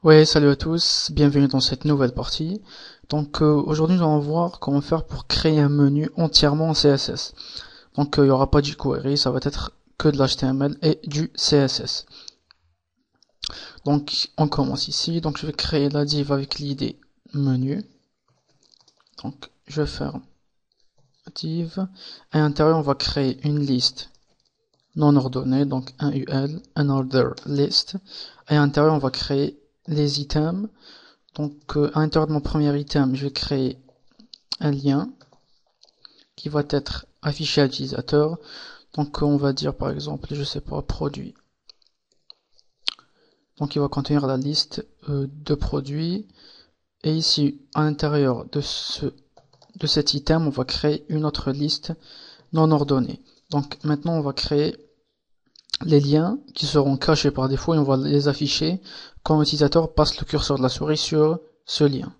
Ouais, salut à tous, bienvenue dans cette nouvelle partie. Aujourd'hui nous allons voir comment faire pour créer un menu entièrement en CSS. Il n'y aura pas de jQuery, ça va être que de l'HTML et du CSS. Donc on commence ici, je vais créer la div avec l'id menu. Donc je vais faire div, et à l'intérieur on va créer une liste non ordonnée, donc un UL, un order list, et à l'intérieur on va créer les items. À l'intérieur de mon premier item, je vais créer un lien qui va être affiché à l'utilisateur. On va dire par exemple, je sais pas, produit. Donc, il va contenir la liste de produits. Et ici, à l'intérieur de cet item, on va créer une autre liste non ordonnée. Donc, maintenant, on va créer les liens qui seront cachés par défaut et on va les afficher quand l'utilisateur passe le curseur de la souris sur ce lien.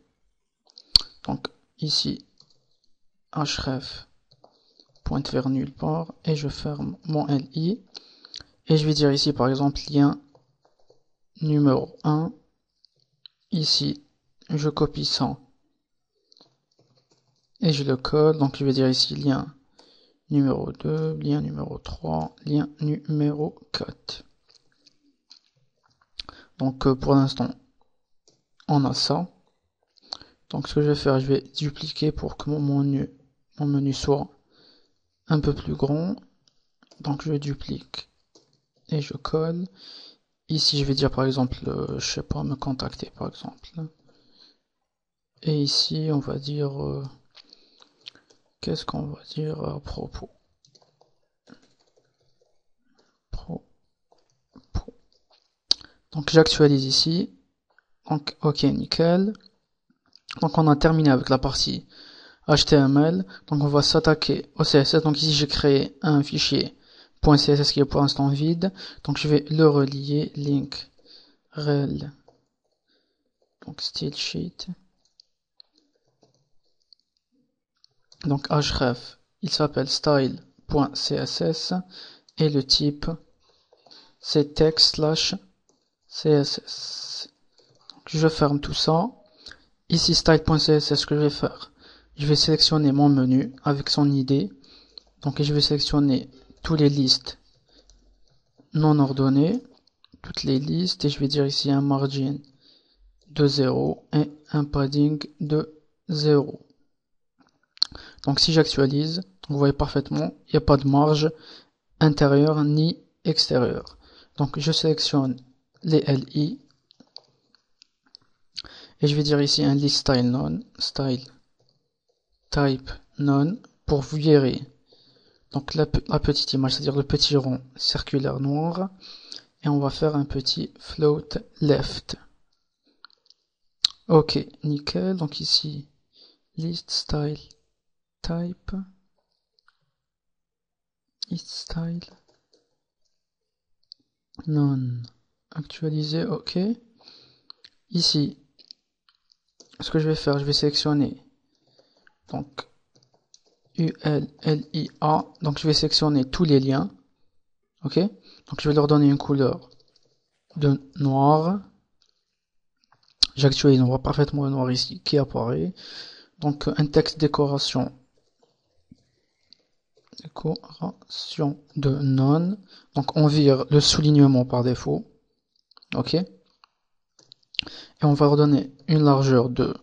Donc, ici, href pointe vers nulle part et je ferme mon li et je vais dire ici par exemple lien numéro 1. Ici je copie ça et je le colle, donc je vais dire ici lien numéro 2, lien numéro 3, lien numéro 4. Pour l'instant on a ça. Donc ce que je vais faire, je vais dupliquer pour que mon menu soit un peu plus grand. Donc je duplique et je colle. Ici, je vais dire par exemple, je sais pas, me contacter par exemple. Et ici, on va dire, qu'est-ce qu'on va dire à propos? Donc j'actualise ici. Donc ok, nickel. Donc on a terminé avec la partie HTML. Donc on va s'attaquer au CSS. Donc ici j'ai créé un fichier .css qui est pour l'instant vide. Donc je vais le relier link rel. Donc style sheet. Donc href, il s'appelle style.css et le type c'est text/css. Je ferme tout ça. Ici style.css, ce que je vais faire, je vais sélectionner mon menu avec son ID. Donc je vais sélectionner toutes les listes non ordonnées, toutes les listes, et je vais dire ici un margin de 0 et un padding de 0. Donc si j'actualise, vous voyez parfaitement, il n'y a pas de marge intérieure ni extérieure. Donc je sélectionne les LI et je vais dire ici un list style none, style type none pour virer donc la petite image, c'est-à-dire le petit rond circulaire noir, et on va faire un petit float left. Ok, nickel. Donc ici list style type list style none actualisé. Ok, ici ce que je vais faire, je vais sélectionner donc ULLIA, donc je vais sélectionner tous les liens. Ok, donc je vais leur donner une couleur de noir. J'actualise, on voit parfaitement le noir ici qui apparaît. Donc un texte décoration de none. Donc on vire le soulignement par défaut. Ok, et on va redonner une largeur de,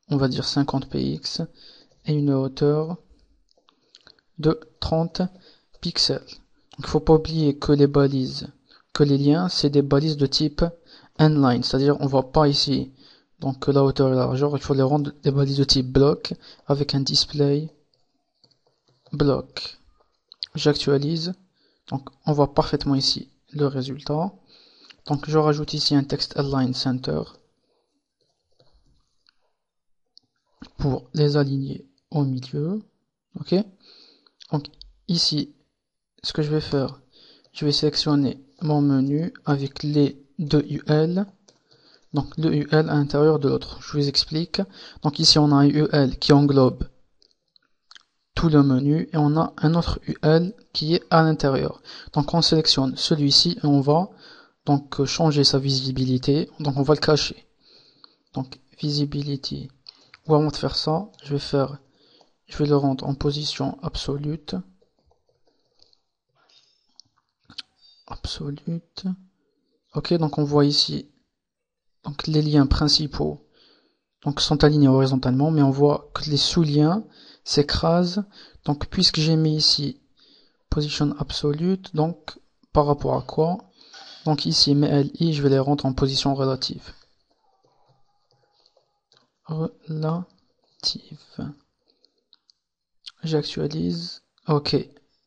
on va dire 50 px et une hauteur de 30 pixels. Donc il faut pas oublier que les balises, que les liens, c'est des balises de type inline, c'est-à-dire on voit pas ici donc la hauteur et la largeur, il faut les rendre des balises de type bloc avec un display bloc. J'actualise, donc on voit parfaitement ici le résultat. Donc je rajoute ici un texte align center pour les aligner au milieu. Ok, donc ici ce que je vais faire, je vais sélectionner mon menu avec les deux UL. Donc le UL à l'intérieur de l'autre. Je vous explique. Donc ici on a un UL qui englobe tout le menu et on a un autre UL qui est à l'intérieur. Donc on sélectionne celui-ci et on va donc changer sa visibilité, donc on va le cacher. Donc visibility, ou avant de faire ça, je vais le rendre en position absolute. Ok, donc on voit ici donc les liens principaux donc sont alignés horizontalement, mais on voit que les sous-liens s'écrasent. Donc puisque j'ai mis ici position absolute, donc par rapport à quoi? Donc ici mes LI, je vais les rendre en position relative. J'actualise. Ok,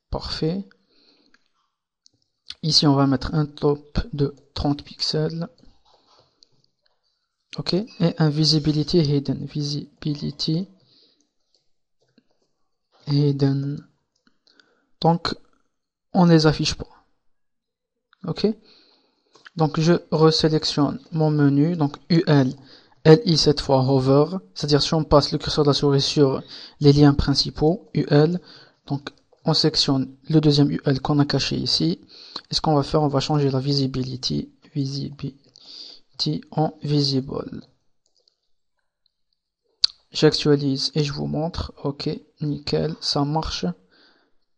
parfait. Ici on va mettre un top de 30 pixels. Ok, et un visibility hidden. Donc on ne les affiche pas. Ok, donc je resélectionne mon menu, donc UL, LI cette fois hover, c'est-à-dire si on passe le curseur de la souris sur les liens principaux, UL, donc on sélectionne le deuxième UL qu'on a caché ici, et ce qu'on va faire, on va changer la visibility en visible. J'actualise et je vous montre, ok, nickel, ça marche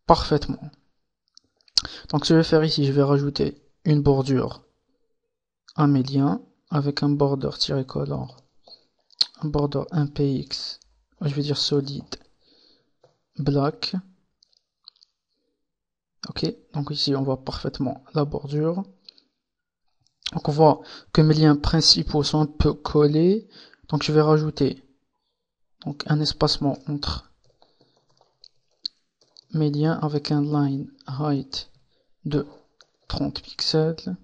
parfaitement. Donc ce que je vais faire ici, je vais rajouter une bordure à mes liens avec un border-color, un border 1px, je vais dire solide black. Ok, donc ici on voit parfaitement la bordure. Donc on voit que mes liens principaux sont un peu collés, donc je vais rajouter donc un espacement entre mes liens avec un line height de 30 pixels.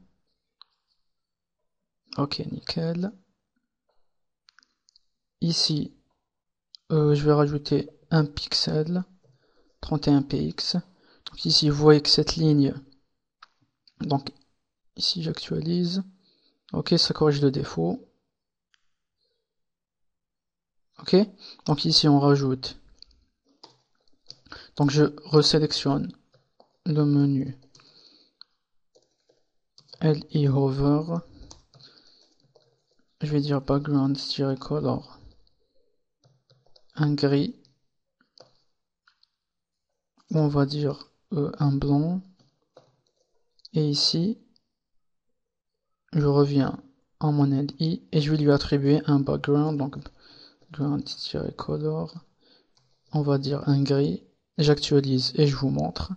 Ok, nickel. Ici, je vais rajouter un pixel, 31px. Donc ici, vous voyez que cette ligne, donc ici j'actualise. Ok, ça corrige le défaut. Ok, donc ici on rajoute. Donc je resélectionne le menu LI hover. Je vais dire background-color, un gris, ou on va dire un blanc. Et ici, je reviens en mon LI et je vais lui attribuer un background, donc background-color, on va dire un gris. J'actualise et je vous montre.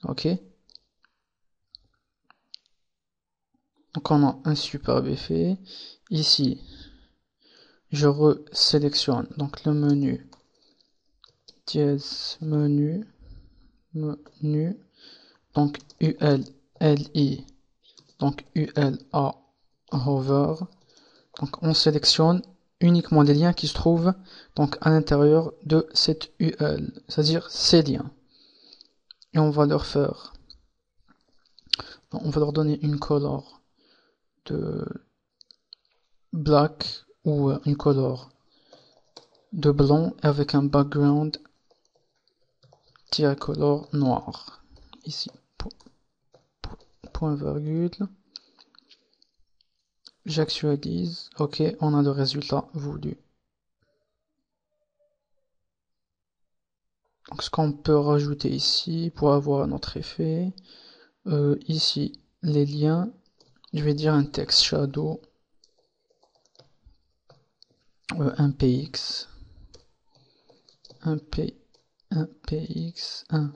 Ok. Donc on a un superbe effet. Ici, je resélectionne donc le menu dièse menu, donc UL, LI, donc ULA hover. Donc on sélectionne uniquement les liens qui se trouvent donc à l'intérieur de cette UL, c'est-à-dire ces liens. Et on va leur donner une color de black ou une color de blanc avec un background color noir. Ici, point virgule. J'actualise. Ok, on a le résultat voulu. Donc ce qu'on peut rajouter ici pour avoir notre effet. Ici, les liens. Je vais dire un texte shadow. Un px. Un px. Un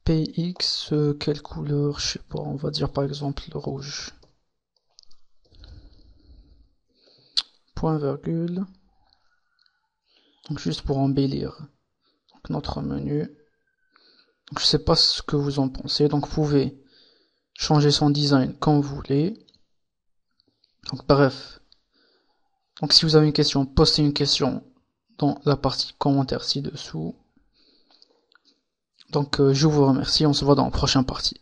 px. Quelle couleur? Je sais pas. On va dire par exemple le rouge. Point virgule. Donc juste pour embellir donc notre menu. Donc je sais pas ce que vous en pensez. Donc vous pouvez changer son design comme vous voulez. Donc bref. Donc si vous avez une question, postez une question dans la partie commentaires ci-dessous. Donc je vous remercie. On se voit dans la prochaine partie.